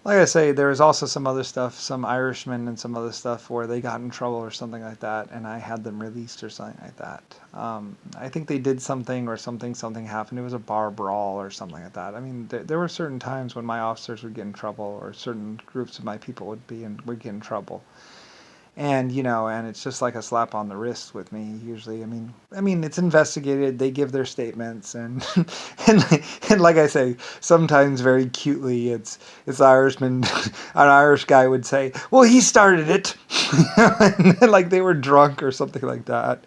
like I say, there was also some other stuff, some Irishmen and some other stuff where they got in trouble or something like that, and I had them released or something like that. I think they did something or something happened. It was a bar brawl or something like that. I mean, there were certain times when my officers would get in trouble, or certain groups of my people would get in trouble. And and it's just like a slap on the wrist with me usually. I mean it's investigated, they give their statements, and and like I say, sometimes very cutely, it's Irishman. An Irish guy would say, well, he started it. And then, like, they were drunk or something like that.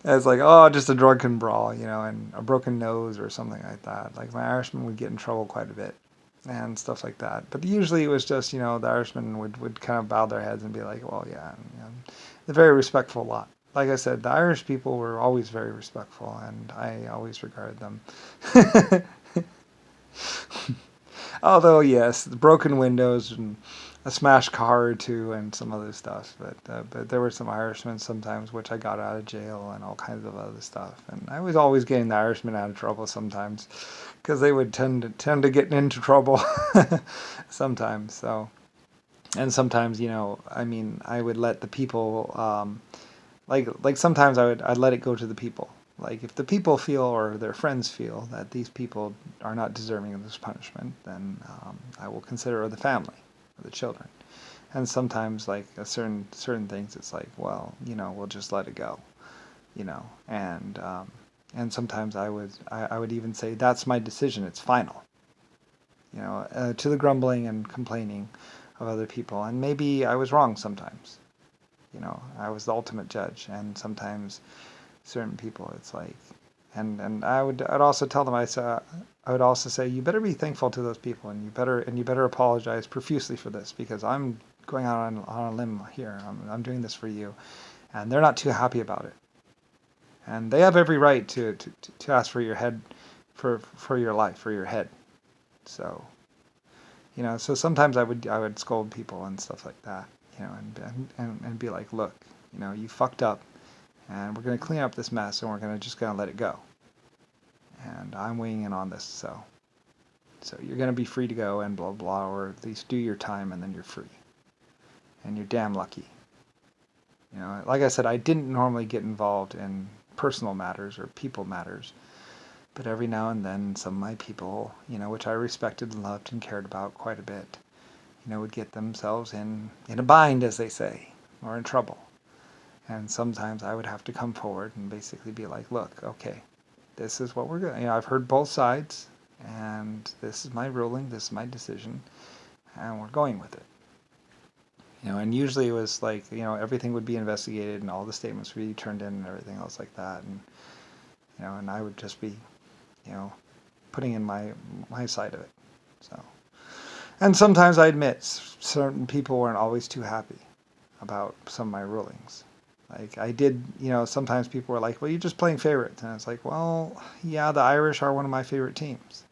And it's like, oh, just a drunken brawl, and a broken nose or something like that. Like, my Irishman would get in trouble quite a bit and stuff like that. But usually it was just, the Irishmen would kind of bow their heads and be like, well, yeah. They're very respectful lot. Like I said, the Irish people were always very respectful, and I always regarded them. Although, yes, the broken windows and a smashed car or two and some other stuff. But there were some Irishmen sometimes which I got out of jail and all kinds of other stuff. And I was always getting the Irishmen out of trouble sometimes, because they would tend to get into trouble sometimes. So, and sometimes, I would let the people, like sometimes I'd let it go to the people. Like, if the people feel, or their friends feel, that these people are not deserving of this punishment, then I will consider the family, or the children. And sometimes, like, certain things, it's like, well, we'll just let it go, and sometimes I would even say, that's my decision, it's final, to the grumbling and complaining of other people. And maybe I was wrong sometimes. I was the ultimate judge, and sometimes certain people, it's like, and I'd also tell them, I would also say, you better be thankful to those people, and you better apologize profusely for this, because I'm going out on a limb here. I'm doing this for you, and they're not too happy about it, and they have every right to ask for your head, for your life, for your head. So, so sometimes I would scold people and stuff like that, and be like, look, you fucked up, and we're going to clean up this mess, and we're going to let it go. And I'm weighing in on this, so you're going to be free to go and blah blah, or at least do your time, and then you're free. And you're damn lucky. Like I said, I didn't normally get involved in personal matters or people matters, but every now and then some of my people, which I respected and loved and cared about quite a bit, would get themselves in a bind, as they say, or in trouble. And sometimes I would have to come forward and basically be like, look, okay, this is what we're going to, I've heard both sides, and this is my ruling, this is my decision, and we're going with it. And usually it was like, everything would be investigated, and all the statements would be turned in and everything else like that. And, and I would just be, putting in my side of it. So, and sometimes I admit certain people weren't always too happy about some of my rulings. Like, I did, sometimes people were like, well, you're just playing favorites. And it's like, well, yeah, the Irish are one of my favorite teams.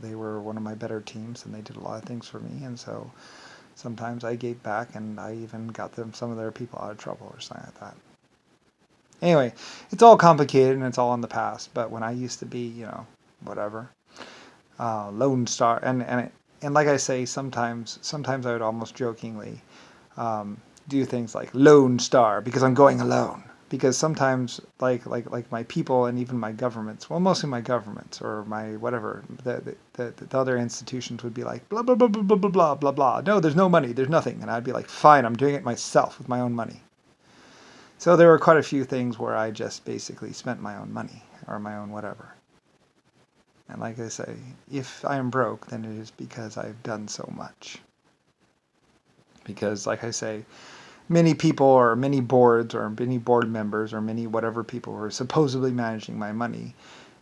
They were one of my better teams, and they did a lot of things for me. And so sometimes I gave back, and I even got some of their people out of trouble or something like that. Anyway, it's all complicated, and it's all in the past. But when I used to be, whatever, Lone Star, and like I say, sometimes I would almost jokingly do things like Lone Star, because I'm going alone. Because sometimes, like my people and even my governments, well, mostly my governments or my whatever, the other institutions would be like, blah, blah, blah, blah, blah, blah, blah, blah, blah. No, there's no money, there's nothing. And I'd be like, fine, I'm doing it myself with my own money. So there were quite a few things where I just basically spent my own money or my own whatever. And like I say, if I am broke, then it is because I've done so much. Because, like I say, many people or many boards or many board members or many whatever people who are supposedly managing my money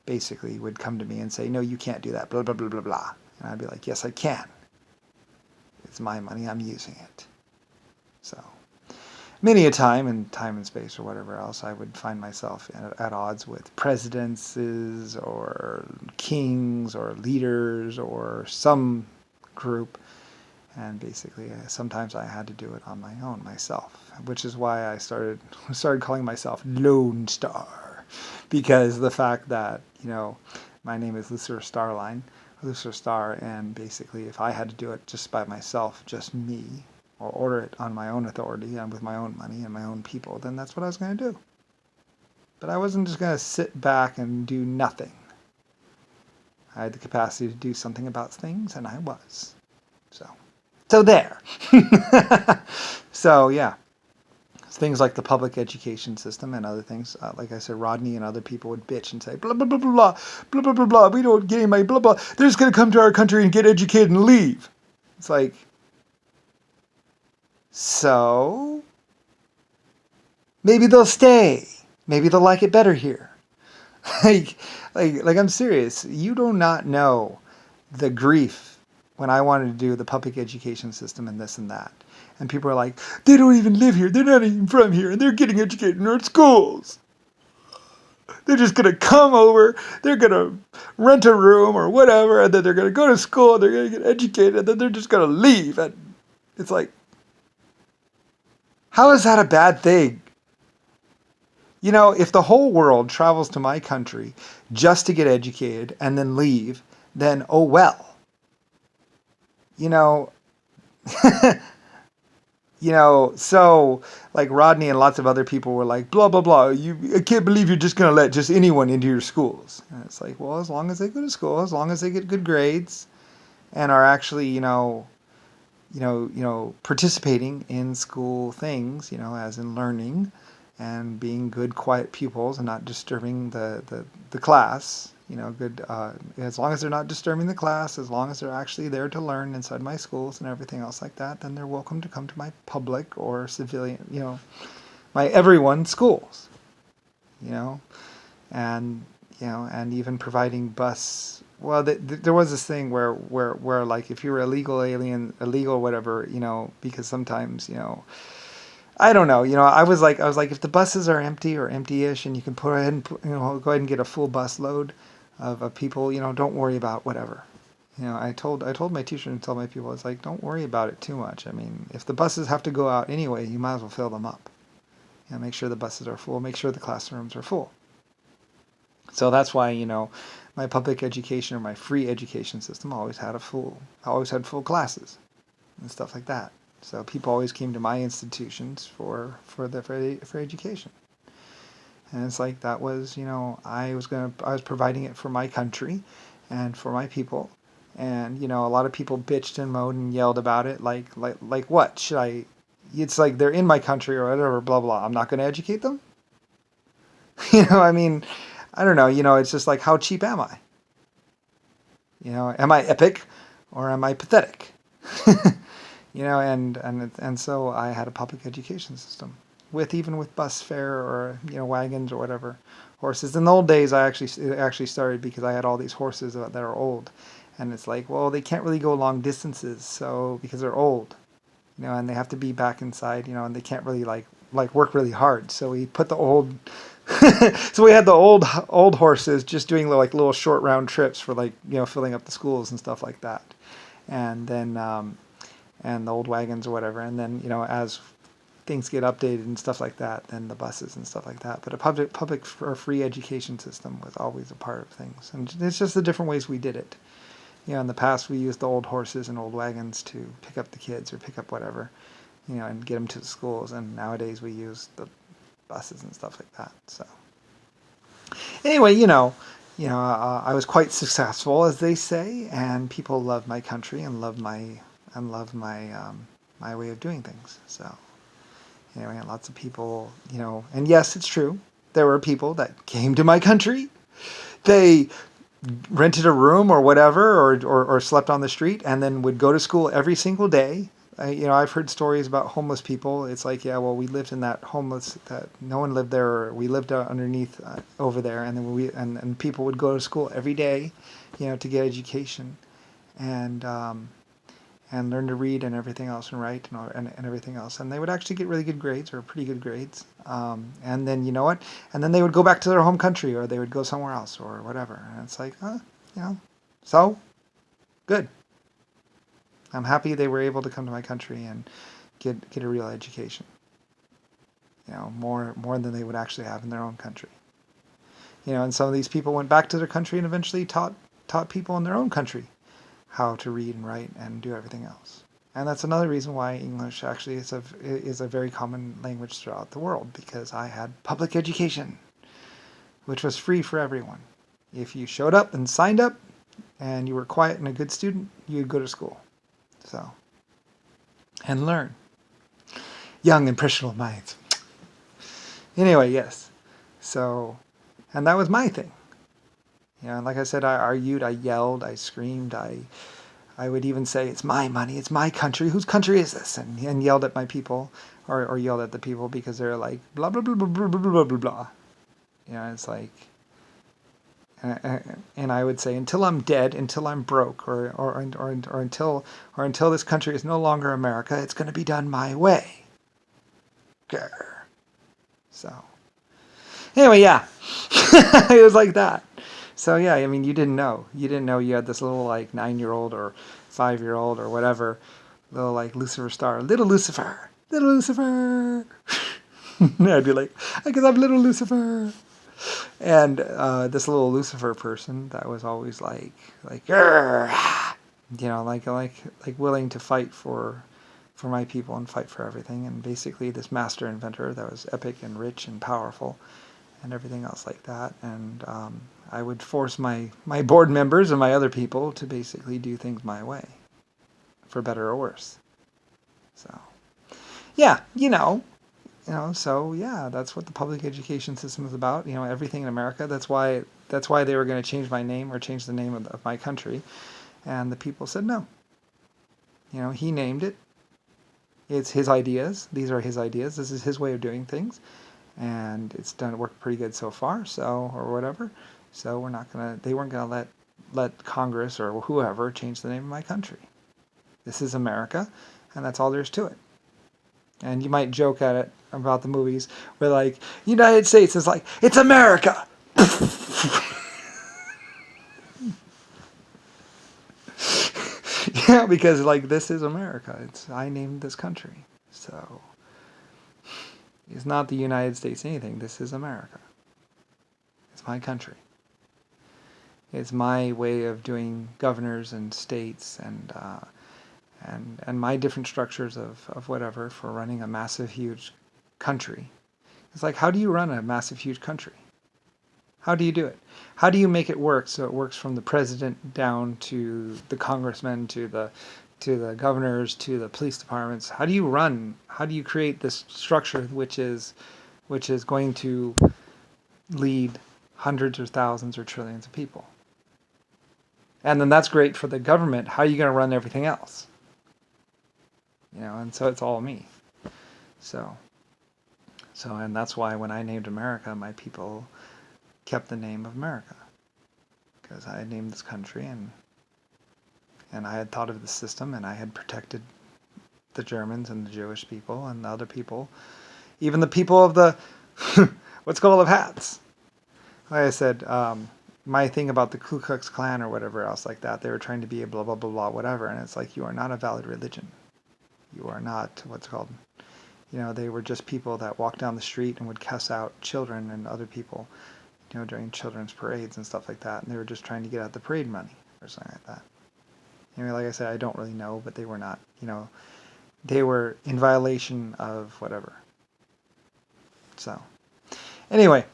basically would come to me and say, no, you can't do that, blah, blah, blah, blah, blah. And I'd be like, yes, I can. It's my money, I'm using it. So many a time, in time and space or whatever else, I would find myself at odds with presidents or kings or leaders or some group. And basically, sometimes I had to do it on my own, myself, which is why I started calling myself Lone Star, because the fact that, my name is Lusifer Starline, Lucifer star, and basically if I had to do it just by myself, just me, or order it on my own authority and with my own money and my own people, then that's what I was going to do. But I wasn't just going to sit back and do nothing. I had the capacity to do something about things, and I was. So there. So yeah, things like the public education system and other things. Like I said, Rodney and other people would bitch and say, blah, blah, blah, blah, blah, blah, blah, blah, blah. We don't get any money, blah, blah. They're just going to come to our country and get educated and leave. It's like, so maybe they'll stay. Maybe they'll like it better here. like I'm serious. You do not know the grief when I wanted to do the public education system and this and that. And people are like, they don't even live here. They're not even from here. And they're getting educated in our schools. They're just going to come over. They're going to rent a room or whatever. And then they're going to go to school. They're going to get educated. And then they're just going to leave. And it's like, how is that a bad thing? You know, if the whole world travels to my country just to get educated and then leave, then oh well. You know, so like Rodney and lots of other people were like, blah, blah, blah. I can't believe you're just going to let just anyone into your schools. And it's like, well, as long as they go to school, as long as they get good grades and are actually, participating in school things, as in learning and being good, quiet pupils and not disturbing the class, good, as long as they're not disturbing the class, as long as they're actually there to learn inside my schools and everything else like that, then they're welcome to come to my public or civilian, my everyone schools, and, and even providing bus. Well, there was this thing where like if you were illegal, whatever, because sometimes, I don't know. I was like, if the buses are empty or empty-ish, and you can go ahead and get a full bus load of people, don't worry about whatever. I told my teacher and told my people, it's like, don't worry about it too much. I mean, if the buses have to go out anyway, you might as well fill them up. Make sure the buses are full. Make sure the classrooms are full. So that's why, my public education or my free education system always had full classes and stuff like that. So people always came to my institutions for education, and it's like that was I was providing it for my country, and for my people, and a lot of people bitched and moaned and yelled about it like what should I? It's like they're in my country or whatever, blah blah. I'm not going to educate them. I mean, I don't know. It's just like, how cheap am I? Am I epic or am I pathetic? And so I had a public education system even with bus fare or wagons or whatever, horses. In the old days, it actually started because I had all these horses that are old, and it's like, well, they can't really go long distances, so because they're old, and they have to be back inside, and they can't really like work really hard. So we put the old so we had the old horses just doing like little short round trips for filling up the schools and stuff like that, and then and the old wagons or whatever, and then as things get updated and stuff like that, then the buses and stuff like that. But a public or free education system was always a part of things, and it's just the different ways we did it. In the past we used the old horses and old wagons to pick up the kids or pick up whatever, and get them to the schools, and nowadays we use the buses and stuff like that. So anyway, I was quite successful, as they say, and people loved my country and loved my way of doing things. So anyway, lots of people, and yes, it's true. There were people that came to my country. They rented a room or whatever, or slept on the street, and then would go to school every single day. I've heard stories about homeless people. It's like, yeah, well, we lived in that no one lived there, or we lived underneath over there, and then and people would go to school every day, to get education, and learn to read and everything else, and write and everything else, and they would actually get really good grades or pretty good grades, and then and then they would go back to their home country, or they would go somewhere else or whatever, and it's like, so good. I'm happy they were able to come to my country and get a real education. More than they would actually have in their own country. And some of these people went back to their country and eventually taught people in their own country how to read and write and do everything else. And that's another reason why English actually is a very common language throughout the world, because I had public education, which was free for everyone. If you showed up and signed up and you were quiet and a good student, you'd go to school. So, and learn. Young, impressionable minds. Anyway, yes. So, and that was my thing. You know, like I said, I argued, I yelled, I screamed, I would even say, it's my money, it's my country, whose country is this? And yelled at my people, or yelled at the people because they're like, blah, blah, blah, blah, blah, blah, blah, blah, blah. You know, it's like, and I would say, until I'm dead, until I'm broke, or until this country is no longer America, it's going to be done my way. Grr. So, anyway, yeah, it was like that. So yeah, I mean, you didn't know you had this little like 9-year-old or 5-year-old or whatever, little like Lucifer star, little Lucifer. And I'd be like, because I'm little Lucifer. And this little Lucifer person that was always like, you know, like willing to fight for my people and fight for everything. And basically this master inventor that was epic and rich and powerful and everything else like that. And I would force my board members and my other people to basically do things my way, for better or worse. So, yeah, so yeah, that's what the public education system is about. You know, everything in America. That's why they were going to change my name or change the name of my country, and the people said no. You know, he named it. It's his ideas. These are his ideas. This is his way of doing things, and it's worked pretty good so far. So, or whatever. So they weren't gonna let Congress or whoever change the name of my country. This is America, and that's all there is to it. And you might joke at it about the movies where like, United States is like, it's America! Yeah, because like, this is America. I named this country. So, it's not the United States anything. This is America. It's my country. It's my way of doing governors and states and my different structures of whatever for running a massive, huge country. It's like, how do you run a massive, huge country? How do you do it? How do you make it work so it works from the president down to the congressmen, to the governors, to the police departments? How do you create this structure which is going to lead hundreds or thousands or trillions of people? And then that's great for the government. How are you going to run everything else? You know, and so it's all me. So, and that's why when I named America, my people kept the name of America, because I had named this country, and I had thought of the system, and I had protected the Germans and the Jewish people and the other people, even the people of the what's called of hats. Like I said, my thing about the Ku Klux Klan or whatever else like that, they were trying to be a blah, blah, blah, blah, whatever. And it's like, you are not a valid religion. You are not what's called, they were just people that walked down the street and would cuss out children and other people, during children's parades and stuff like that. And they were just trying to get out the parade money or something like that. Like I said, I don't really know, but they were not, they were in violation of whatever. So, anyway.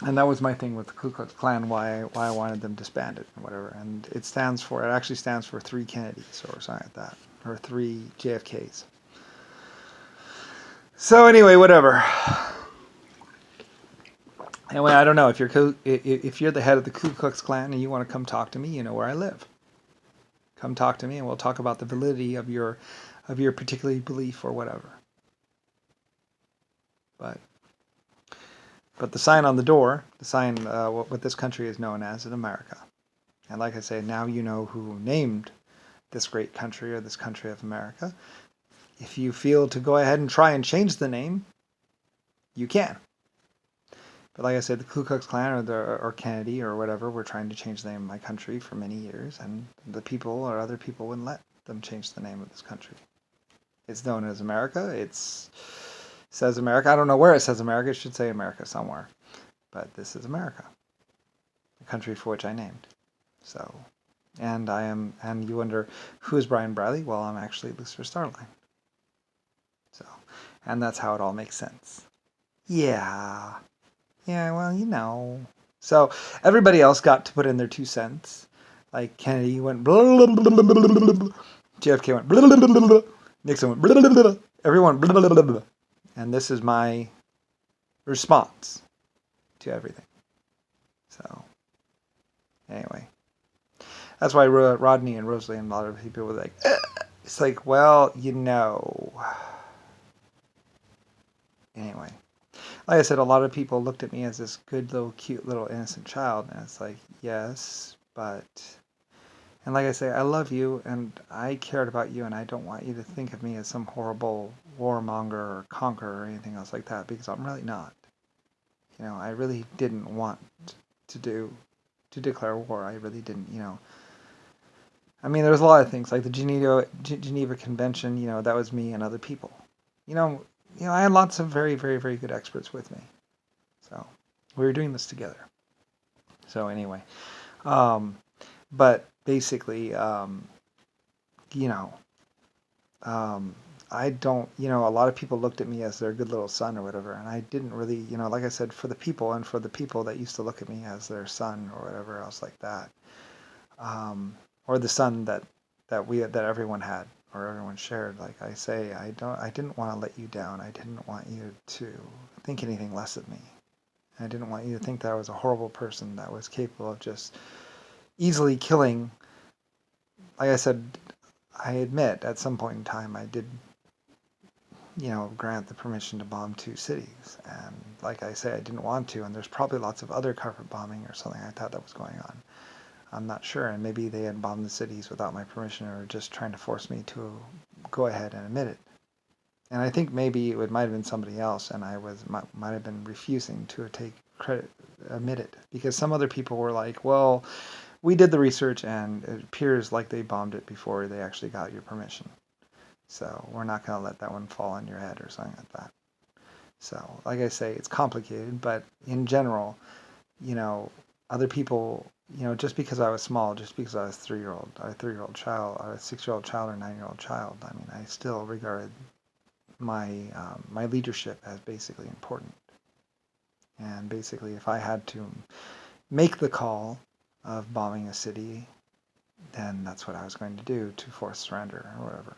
And that was my thing with the Ku Klux Klan, why I wanted them disbanded and whatever. And it actually stands for 3 Kennedys or something like that, or 3 JFKs. So whatever. Anyway, I don't know, if you're the head of the Ku Klux Klan and you want to come talk to me, you know where I live. Come talk to me and we'll talk about the validity of your particular belief or whatever. But the sign on the door, what this country is known as, is America. And like I say, now you know who named this great country, or this country of America. If you feel to go ahead and try and change the name, you can. But like I said, the Ku Klux Klan or Kennedy or whatever were trying to change the name of my country for many years, and the people or other people wouldn't let them change the name of this country. It's known as America. It says America. I don't know where it says America. It should say America somewhere. But this is America, the country for which I named. So, And you wonder, who is Brian Bradley? Well, I'm actually Lucifer Starline. So, and that's how it all makes sense. Yeah. Yeah, well. So everybody else got to put in their 2 cents. Like Kennedy went blah, blah, blah, blah, blah, blah, blah. JFK went blah, blah, blah, blah, blah. Nixon went blah, blah, blah, blah. Everyone blah, blah, blah, blah. And this is my response to everything. So anyway, that's why Rodney and Rosalie and a lot of people were like, it's like, well, Anyway, like I said, a lot of people looked at me as this good little, cute little innocent child, and it's like, yes, but, and like I say, I love you, and I cared about you, and I don't want you to think of me as some horrible warmonger or conqueror or anything else like that, because I'm really not. I really didn't want to declare war. I really didn't. I mean, there was a lot of things like the Geneva Convention. That was me and other people. I had lots of very, very, very good experts with me. So we were doing this together. So anyway, but basically, I don't, a lot of people looked at me as their good little son or whatever, and I didn't really, like I said, for the people and for the people that used to look at me as their son or whatever else like that, or the son that everyone had or everyone shared. Like I say, I didn't want to let you down. I didn't want you to think anything less of me. I didn't want you to think that I was a horrible person that was capable of just easily killing. Like I said, I admit at some point in time I did, grant the permission to bomb 2 cities. And like I say, I didn't want to. And there's probably lots of other carpet bombing or something like that was going on. I'm not sure. And maybe they had bombed the cities without my permission or just trying to force me to go ahead and admit it. And I think maybe it might have been somebody else, and I might have been refusing to take credit, admit it, because some other people were like, well, we did the research and it appears like they bombed it before they actually got your permission. So we're not going to let that one fall on your head or something like that. So like I say, it's complicated, but in general, other people, just because I was small, just because I was a 3-year-old child, or a 6-year-old child, or a 9-year-old child, I mean, I still regarded my leadership as basically important. And basically, if I had to make the call of bombing a city, then that's what I was going to do to force surrender or whatever.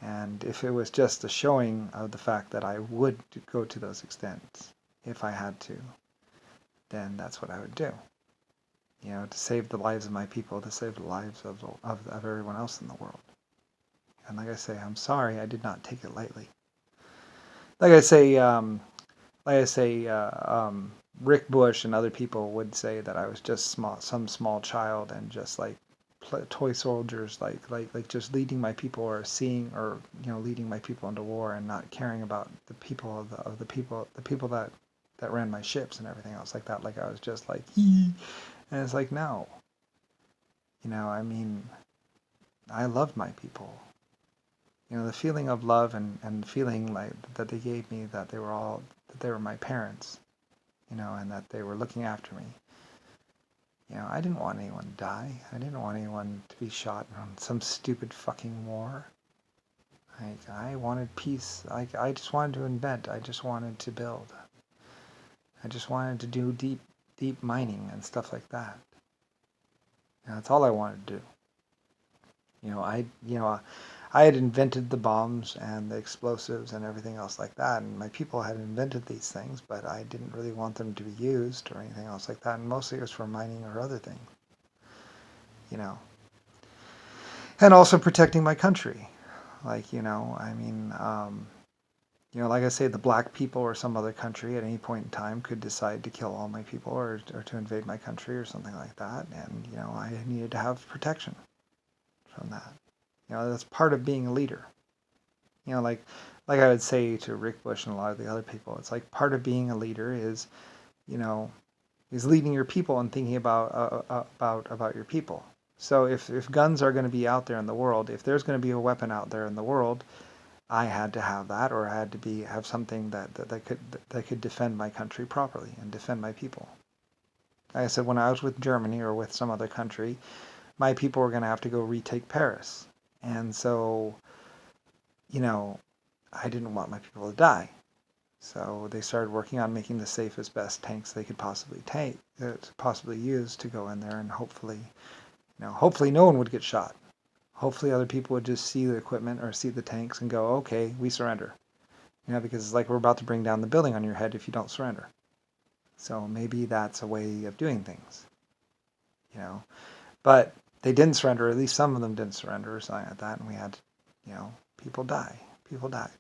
And if it was just a showing of the fact that I would go to those extents, if I had to, then that's what I would do. To save the lives of my people, to save the lives of everyone else in the world. And like I say, I'm sorry I did not take it lightly. Like I say, Rick Bush and other people would say that I was just some small child and just like toy soldiers, like just leading my people or seeing or leading my people into war and not caring about the people of the people that ran my ships and everything else like that. Like I was just like and it's like no, I mean, I loved my people. The feeling of love and feeling like that they gave me, that they were my parents, and that they were looking after me. I didn't want anyone to die. I didn't want anyone to be shot in some stupid fucking war. I wanted peace. I just wanted to invent. I just wanted to build. I just wanted to do deep mining and stuff like that. That's all I wanted to do. I had invented the bombs and the explosives and everything else like that, and my people had invented these things, but I didn't really want them to be used or anything else like that, and mostly it was for mining or other things, and also protecting my country. Like, I mean, like I say, the black people or some other country at any point in time could decide to kill all my people or to invade my country or something like that, and, I needed to have protection from that. That's part of being a leader. Like I would say to Rick Bush and a lot of the other people, it's like part of being a leader is, is leading your people and thinking about your people. So if guns are going to be out there in the world, if there's going to be a weapon out there in the world, I had to have that, or I had to have something that could defend my country properly and defend my people. Like I said, when I was with Germany or with some other country, my people were going to have to go retake Paris. And so, I didn't want my people to die. So they started working on making the safest, best tanks they could possibly use to go in there, and hopefully no one would get shot. Hopefully other people would just see the equipment or see the tanks and go, okay, we surrender. Because it's like we're about to bring down the building on your head if you don't surrender. So maybe that's a way of doing things. But they didn't surrender, or at least some of them didn't surrender or something like that, and we had, people die. People died.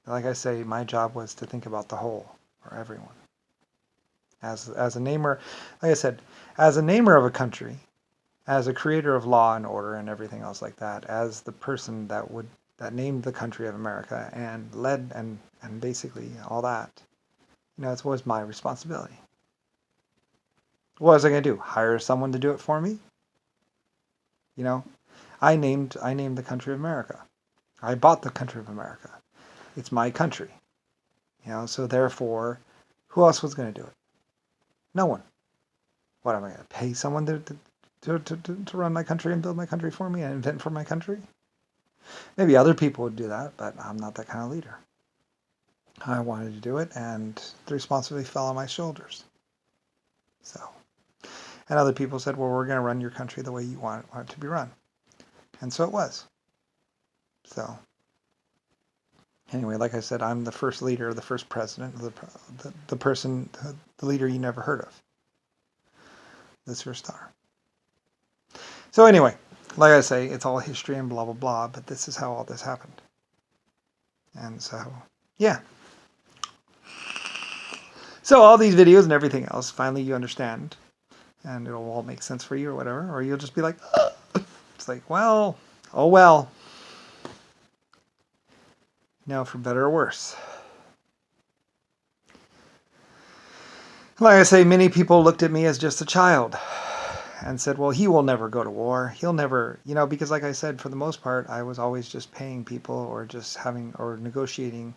Like I say, my job was to think about the whole, or everyone. As a namer, like I said, as a namer of a country, as a creator of law and order and everything else like that, as the person that named the country of America and led and basically all that, it was my responsibility. What was I going to do? Hire someone to do it for me? I named the country of America. I bought the country of America. It's my country. So therefore, who else was going to do it? No one. What, am I going to pay someone to run my country and build my country for me and invent for my country? Maybe other people would do that, but I'm not that kind of leader. I wanted to do it, and the responsibility fell on my shoulders. So, and other people said, well, we're going to run your country the way you want it to be run. And so it was. So, anyway, like I said, I'm the first leader, the first president, the person, the leader you never heard of. Lusifer star. So anyway, like I say, it's all history and blah, blah, blah, but this is how all this happened. And so, yeah. So all these videos and everything else, finally you understand, and it'll all make sense for you or whatever, or you'll just be like, it's like, well, oh well. For better or worse. Like I say, many people looked at me as just a child and said, well, he will never go to war. He'll never, because like I said, for the most part, I was always just paying people or just negotiating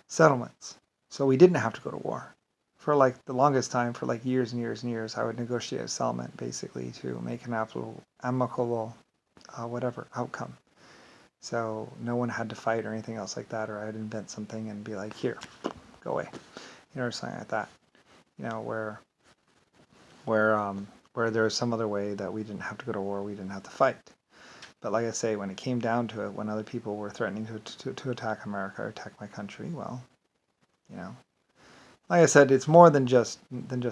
settlements. So we didn't have to go to war. For like the longest time, for like years and years and years, I would negotiate a settlement basically to make an amicable whatever outcome. So no one had to fight or anything else like that, or I'd invent something and be like, here, go away, or something like that. Where there was some other way that we didn't have to go to war, we didn't have to fight. But like I say, when it came down to it, when other people were threatening to attack America or attack my country, well, like I said, it's more than just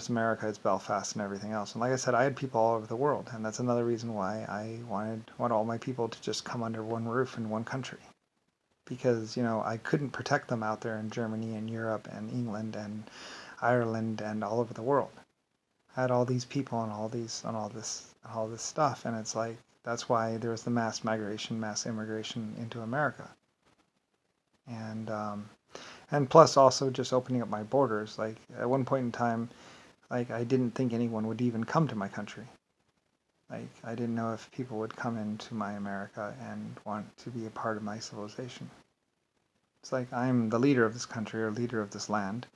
America. It's Belfast and everything else. And like I said, I had people all over the world, and that's another reason why I want all my people to just come under one roof in one country, because I couldn't protect them out there in Germany and Europe and England and Ireland and all over the world. I had all these people and all this stuff, and it's like that's why there was the mass immigration into America, and plus also just opening up my borders. Like at one point in time, like I didn't think anyone would even come to my country. Like I didn't know if people would come into my America and want to be a part of my civilization. It's like I'm the leader of this country or leader of this land,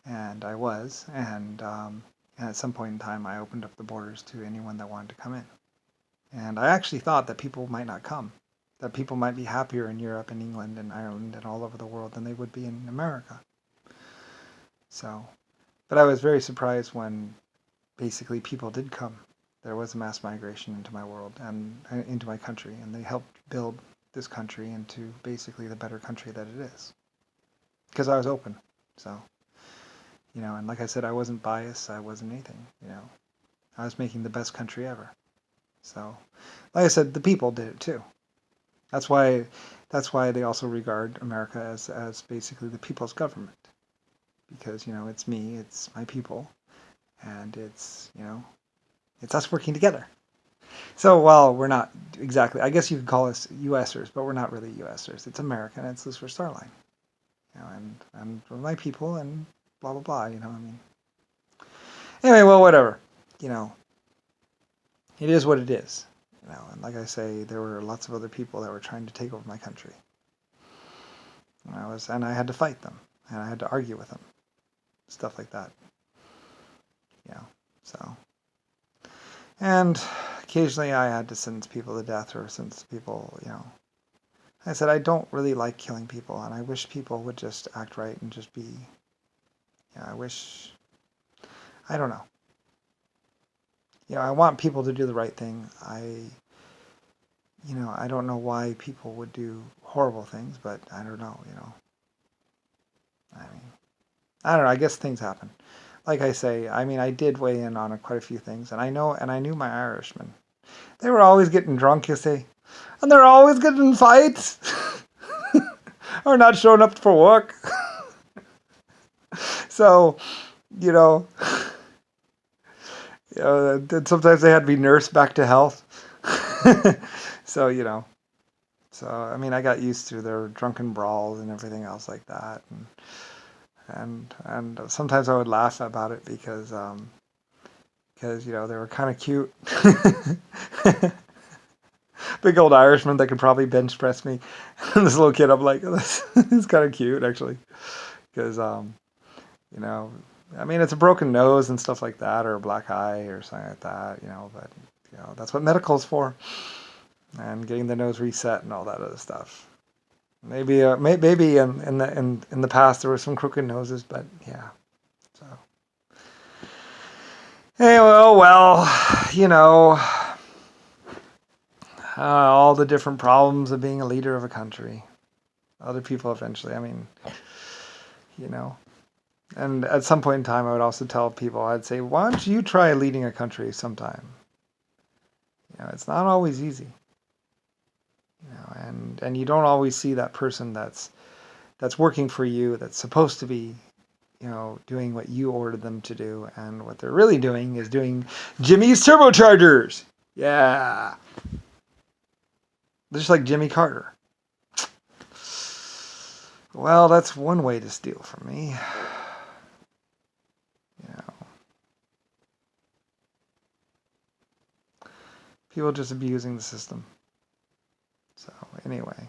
and I was, and at some point in time I opened up the borders to anyone that wanted to come in. And I actually thought that people might not come, that people might be happier in Europe and England and Ireland and all over the world than they would be in America. So, but I was very surprised when basically people did come. There was a mass migration into my world and into my country, and they helped build this country into basically the better country that it is. Because I was open, so, and like I said, I wasn't biased, I wasn't anything, I was making the best country ever. So, like I said, the people did it too. That's why they also regard America as basically the people's government. Because, it's me, it's my people, and it's us working together. So, well, we're not exactly, I guess you could call us USers, but we're not really USers. It's America, and it's Lusifer Starline. And my people, and blah, blah, blah, Anyway, well, whatever. It is what it is. And like I say, there were lots of other people that were trying to take over my country. And I had to fight them, and I had to argue with them. Stuff like that. So. And occasionally I had to sentence people to death or sentence people, I said, I don't really like killing people, and I wish people would just act right and just be, I don't know. I want people to do the right thing. I don't know why people would do horrible things, but I don't know, I mean, I don't know, I guess things happen. Like I say, I mean, I did weigh in on quite a few things, and I knew my Irishmen. They were always getting drunk, you see, and they're always getting in fights, or not showing up for work. So, you know, sometimes they had to be nursed back to health. So, I mean, I got used to their drunken brawls and everything else like that, and sometimes I would laugh about it because they were kind of cute. Big old Irishman that could probably bench press me. And this little kid, I'm like, he's kind of cute actually, because I mean, it's a broken nose and stuff like that, or a black eye or something like that, but that's what medical's for, and getting the nose reset and all that other stuff. Maybe maybe in the past there were some crooked noses, but yeah. So hey, well, all the different problems of being a leader of a country. Other people eventually, I mean, and at some point in time I would also tell people, I'd say, why don't you try leading a country sometime? It's not always easy. And you don't always see that person that's working for you, that's supposed to be, doing what you ordered them to do, and what they're really doing is doing Jimmy's turbochargers. Yeah. Just like Jimmy Carter. Well, that's one way to steal from me. People just abusing the system. So, anyway.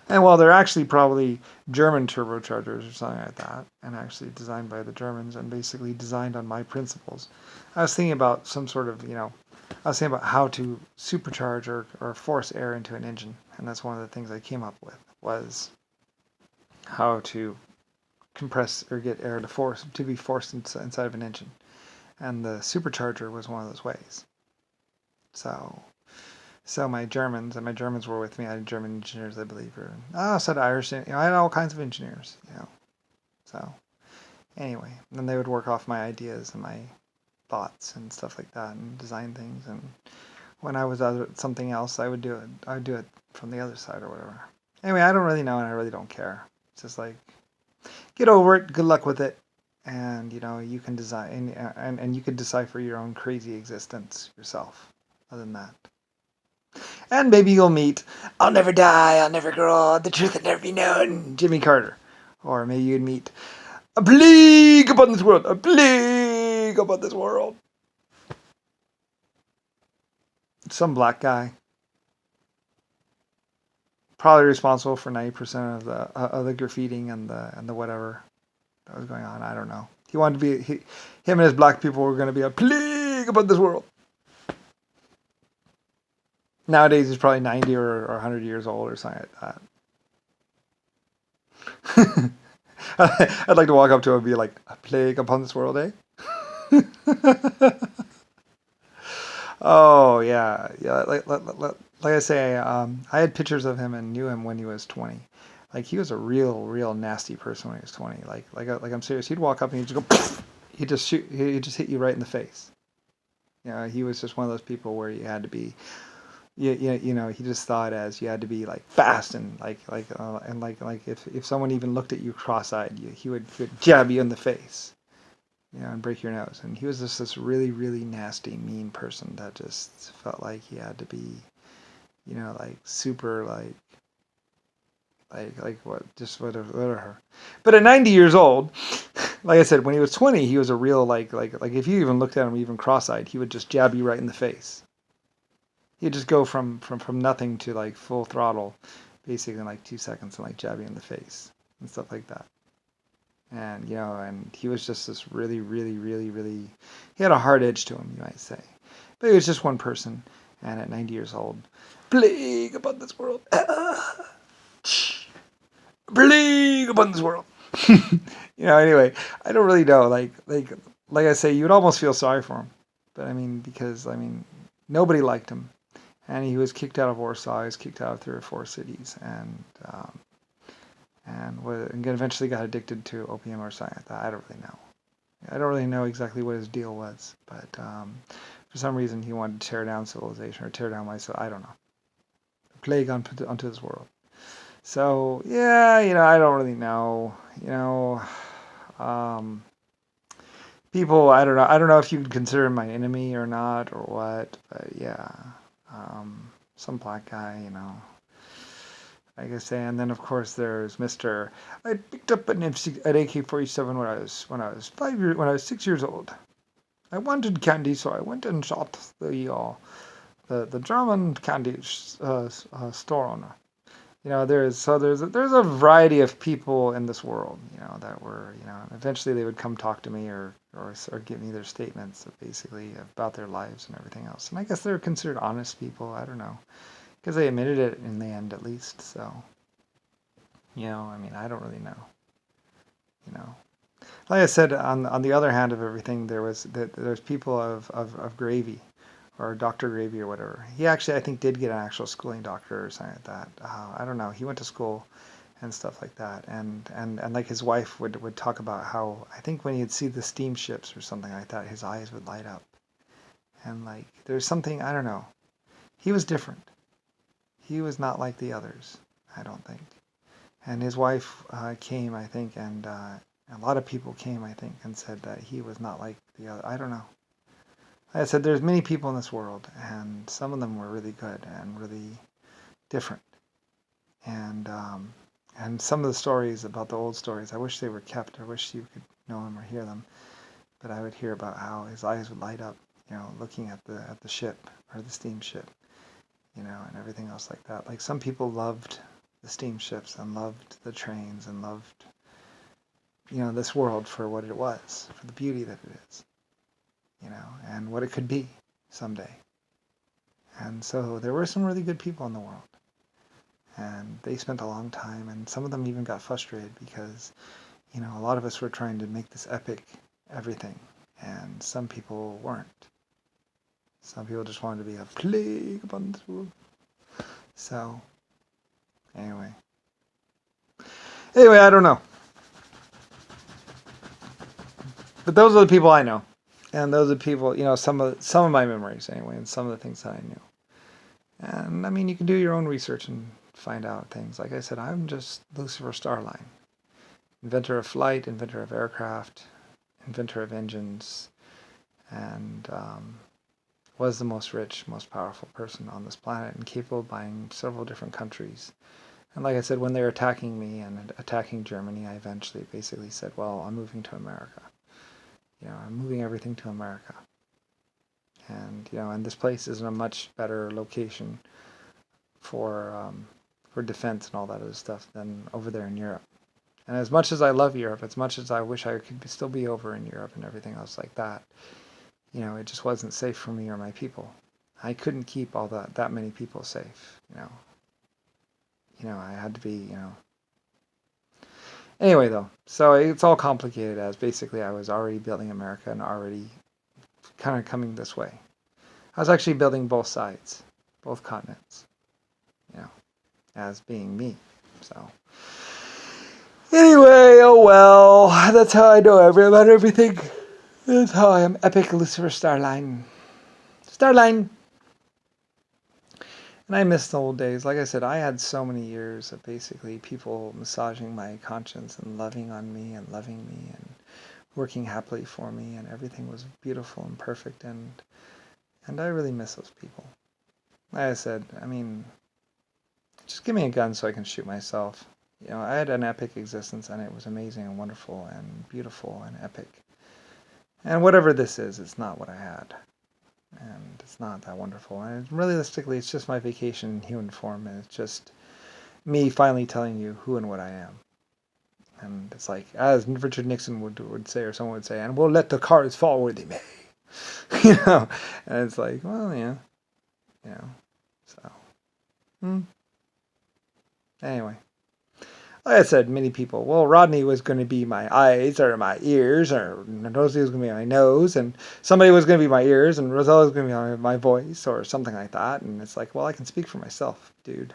And well, they're actually probably German turbochargers or something like that, and actually designed by the Germans and basically designed on my principles. I was thinking about some sort of, I was thinking about how to supercharge or force air into an engine, and that's one of the things I came up with, was how to compress or get air to be forced inside of an engine. And the supercharger was one of those ways. So my Germans were with me. I had German engineers, I believe, I said Irish. I had all kinds of engineers. So anyway, then they would work off my ideas and my thoughts and stuff like that, and design things. And when I was at something else, I would do it. I would do it from the other side or whatever. Anyway, I don't really know, and I really don't care. It's just like, get over it. Good luck with it. And you can design and you can decipher your own crazy existence yourself. Other than that, and maybe you'll meet "I'll never die, I'll never grow, the truth will never be known" Jimmy Carter, or maybe you'd meet "A plague upon this world, a plague upon this world." Some black guy, probably responsible for 90% of the graffitiing and the whatever that was going on. I don't know. He wanted to be, him and his black people were going to be a plague upon this world. Nowadays he's probably 90 or 100 years old or something like that. I'd like to walk up to him and be like, "A plague upon this world, eh?" Oh yeah. Like I say, I had pictures of him and knew him when he was 20. Like, he was a real nasty person when he was 20. Like I'm serious. He'd walk up and he'd just go, he'd just hit you right in the face. He was just one of those people where you had to be, he just thought as you had to be like fast and like if someone even looked at you cross-eyed, he would jab you in the face, and break your nose. And he was just this really nasty, mean person that just felt like he had to be, like super like what, just whatever. But at 90 years old, like I said, when he was 20, he was a real like if you even looked at him even cross-eyed, he would just jab you right in the face. He'd just go from nothing to like full throttle, basically in like 2 seconds, and like jab you in the face and stuff like that. And, and he was just this really, really, really, really, he had a hard edge to him, you might say. But he was just one person, and at 90 years old, plague upon this world. Plague upon this world. Anyway, I don't really know. Like I say, you would almost feel sorry for him. But because nobody liked him, and he was kicked out of Warsaw. He was kicked out of 3 or 4 cities, and eventually got addicted to opium or something like that. I don't really know. I don't really know exactly what his deal was, but for some reason he wanted to tear down civilization or tear down myself. I don't know. Plague onto this world. So yeah, I don't really know. People, I don't know. I don't know if you could consider him my enemy or not or what, but yeah, some black guy, like I say. And then of course there's Mr. I picked up an AK-47 when I was 5 years when I was 6 years old. I wanted candy, so I went and shot the German candy store owner. There's a variety of people in this world, that were, eventually they would come talk to me or give me their statements of basically about their lives and everything else. And I guess they're considered honest people. I don't know, because they admitted it in the end at least. So, I don't really know. Like I said, on the other hand of everything, there's people of Gravy, or Dr. Gravy or whatever. He actually, I think, did get an actual schooling doctor or something like that. I don't know. He went to school and stuff like that. And like his wife would talk about how, I think when he'd see the steamships or something like that, his eyes would light up. And like, there's something, I don't know. He was different. He was not like the others, I don't think. And his wife came, I think, and a lot of people came, I think, and said that he was not like the other. I don't know. Like I said, there's many people in this world, and some of them were really good and really different. And some of the stories about the old stories, I wish they were kept. I wish you could know them or hear them. But I would hear about how his eyes would light up, looking at the ship or the steamship, and everything else like that. Like some people loved the steamships and loved the trains and loved, this world for what it was, for the beauty that it is. And what it could be someday. And so there were some really good people in the world. And they spent a long time, and some of them even got frustrated because, a lot of us were trying to make this epic everything, and some people weren't. Some people just wanted to be a plague upon this world. So, anyway, I don't know. But those are the people I know. And those are people, some of my memories anyway, and some of the things that I knew. And you can do your own research and find out things. Like I said, I'm just Lusifer Starline, inventor of flight, inventor of aircraft, inventor of engines, and was the most rich, most powerful person on this planet, and capable of buying several different countries. And like I said, when they were attacking me and attacking Germany, I eventually basically said, well, I'm moving to America. I'm moving everything to America. And, and this place is in a much better location for defense and all that other stuff than over there in Europe. And as much as I love Europe, as much as I wish I could still be over in Europe and everything else like that, it just wasn't safe for me or my people. I couldn't keep all that many people safe, I had to be, Anyway, though, so it's all complicated as basically I was already building America and already kind of coming this way. I was actually building both sides, both continents, as being me. So, anyway, oh well, that's how I know about everything. That's how I am epic Lucifer Starline. Starline! And I miss the old days. Like I said, I had so many years of basically people massaging my conscience and loving on me and loving me and working happily for me, and everything was beautiful and perfect, and I really miss those people. Like I said, just give me a gun so I can shoot myself. I had an epic existence, and it was amazing and wonderful and beautiful and epic. And whatever this is, it's not what I had. And it's not that wonderful. And realistically, it's just my vacation in human form, and it's just me finally telling you who and what I am. And it's like, as Richard Nixon would say, or someone would say, and we'll let the cards fall where they may. And it's like, well, yeah, so. Anyway. Like I said, many people, well, Rodney was going to be my eyes or my ears, or Rosie was going to be my nose, and somebody was going to be my ears, and Rosella was going to be my voice, or something like that. And it's like, well, I can speak for myself, dude.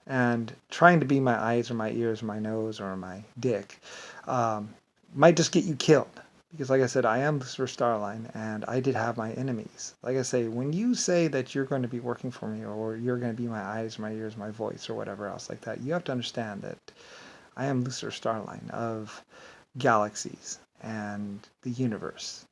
And trying to be my eyes or my ears or my nose or my dick might just get you killed. Because like I said, I am Lucifer Starline, and I did have my enemies. Like I say, when you say that you're going to be working for me, or you're going to be my eyes, my ears, my voice, or whatever else like that, you have to understand that I am Lucifer Starline of galaxies and the universe.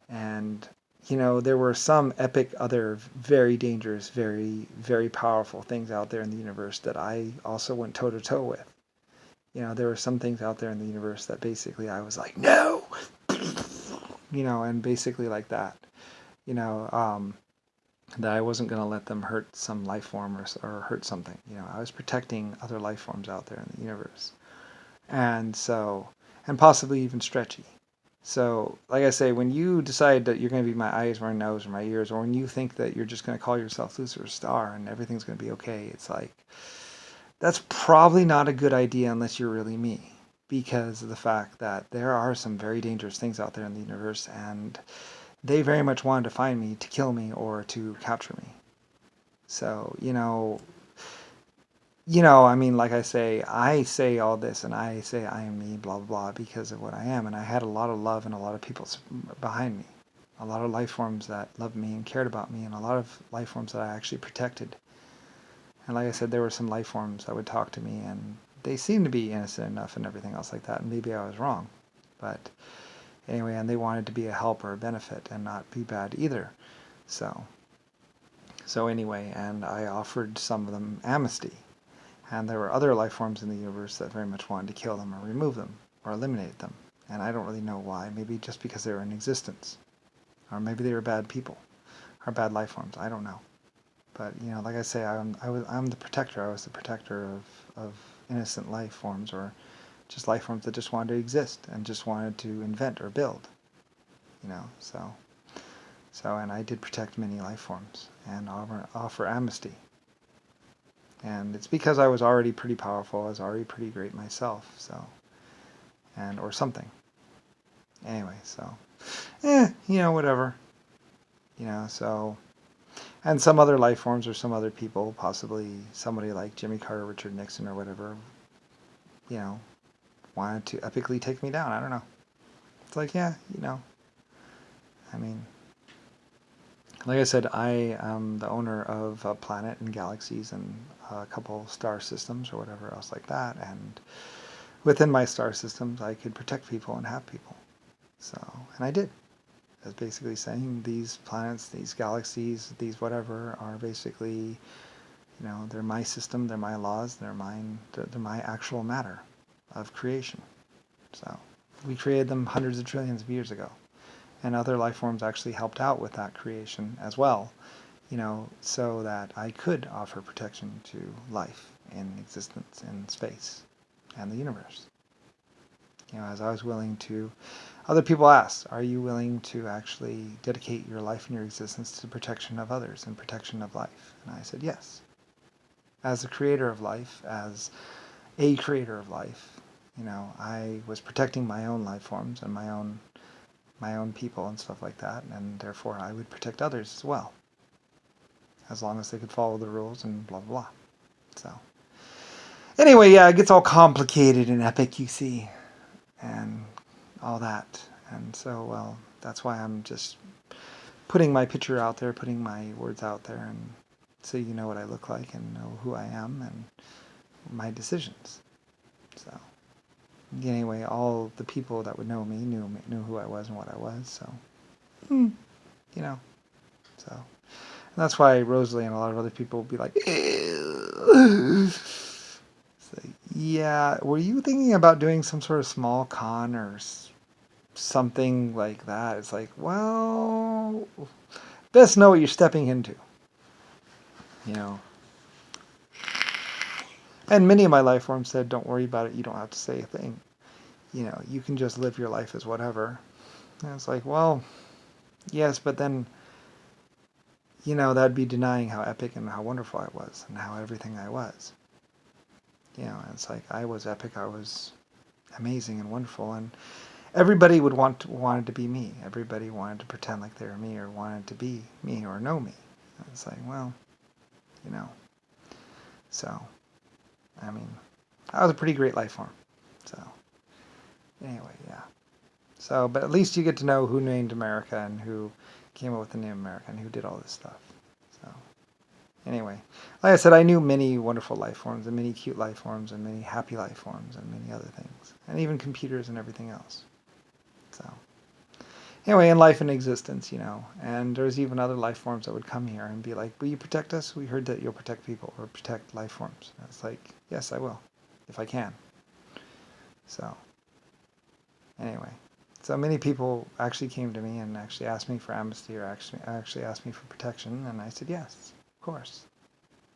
And, there were some epic other very dangerous, very, very powerful things out there in the universe that I also went toe-to-toe with. There were some things out there in the universe that basically I was like, no! And basically like that. That I wasn't going to let them hurt some life form or hurt something. I was protecting other life forms out there in the universe. And so, and possibly even stretchy. So, like I say, when you decide that you're going to be my eyes or my nose or my ears, or when you think that you're just going to call yourself Lucifer Star and everything's going to be okay, it's like, that's probably not a good idea unless you're really me. Because of the fact that there are some very dangerous things out there in the universe, and they very much wanted to find me, to kill me, or to capture me. So, like I say all this, and I say I am me, blah, blah, blah, because of what I am. And I had a lot of love and a lot of people behind me. A lot of life forms that loved me and cared about me, and a lot of life forms that I actually protected. And like I said, there were some life forms that would talk to me, and they seemed to be innocent enough and everything else like that. And maybe I was wrong. But anyway, and they wanted to be a help or a benefit and not be bad either. So anyway, and I offered some of them amnesty. And there were other life forms in the universe that very much wanted to kill them or remove them or eliminate them. And I don't really know why. Maybe just because they were in existence. Or maybe they were bad people. Or bad life forms. I don't know. But, like I say, I'm the protector. I was the protector of innocent life forms, or just life forms that just wanted to exist and just wanted to invent or build. So, and I did protect many life forms and offer amnesty. And it's because I was already pretty powerful. I was already pretty great myself. So, or something. Anyway, so, whatever. So, and some other life forms or some other people, possibly somebody like Jimmy Carter, Richard Nixon, or whatever, wanted to epically take me down. I don't know. It's like, yeah, I mean, like I said, I am the owner of a planet and galaxies and a couple star systems or whatever else like that. And within my star systems, I could protect people and have people. So, and I did. That's basically saying these planets, these galaxies, these whatever are basically, they're my system, they're my laws, they're mine, they're my actual matter of creation. So we created them hundreds of trillions of years ago. And other life forms actually helped out with that creation as well, so that I could offer protection to life in existence in space and the universe. As I was willing to, other people asked, are you willing to actually dedicate your life and your existence to the protection of others and protection of life? And I said yes. As a creator of life, as a creator of life, I was protecting my own life forms and my own people and stuff like that, and therefore I would protect others as well, as long as they could follow the rules and blah, blah, blah. So, anyway, yeah, it gets all complicated and epic, you see, and all that. And so, well, that's why I'm just putting my picture out there, putting my words out there, and so you know what I look like and know who I am and my decisions. So, anyway, all the people that would know me knew who I was and what I was. So, So, and that's why Rosalie and a lot of other people will be like, yeah, were you thinking about doing some sort of small con or something like that? It's like, well, best know what you're stepping into. And many of my life forms said, don't worry about it, you don't have to say a thing. you can just live your life as whatever. And it's like, well, yes, but then, that'd be denying how epic and how wonderful I was and how everything I was. And it's like, I was epic, I was amazing and wonderful, and everybody wanted to be me. Everybody wanted to pretend like they were me or wanted to be me or know me. And it's like, well, so, I mean, that was a pretty great life form. So, anyway, yeah. So, but at least you get to know who named America and who came up with the name America and who did all this stuff. So, anyway, like I said, I knew many wonderful life forms and many cute life forms and many happy life forms and many other things. And even computers and everything else. So, anyway, in life and existence, and there's even other life forms that would come here and be like, will you protect us? We heard that you'll protect people or protect life forms. And it's like, yes, I will, if I can. So, anyway. So many people actually came to me and actually asked me for amnesty or actually asked me for protection, and I said yes, of course.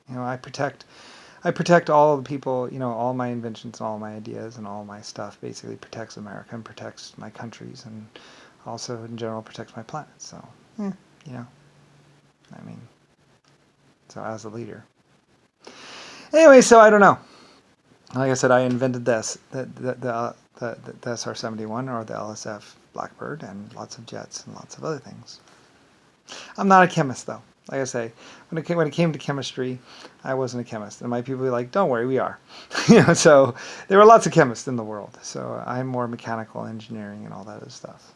I protect all the people, all my inventions and all my ideas and all my stuff basically protects America and protects my countries and also in general protects my planet. So, I mean, so as a leader. Anyway, so I don't know. Like I said, I invented this, the SR-71 or the LSF Blackbird and lots of jets and lots of other things. I'm not a chemist though. Like I say, when it came to chemistry, I wasn't a chemist. And my people were like, don't worry, we are. So there were lots of chemists in the world. So I'm more mechanical engineering and all that other stuff.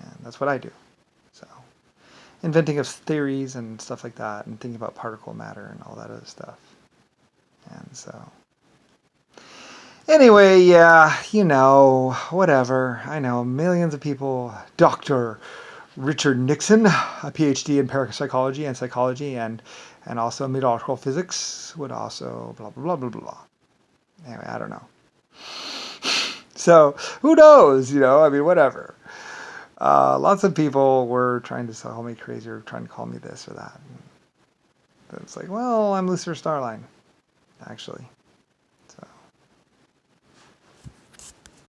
And that's what I do. So inventing of theories and stuff like that and thinking about particle matter and all that other stuff. And so anyway, yeah, whatever. I know millions of people, Dr. Richard Nixon, a PhD in parapsychology and psychology and also meteorological physics, would also blah, blah, blah, blah, blah. Anyway, I don't know. So, who knows, I mean, whatever. Lots of people were trying to call me crazy or trying to call me this or that. And it's like, well, I'm Lucifer Starline, actually.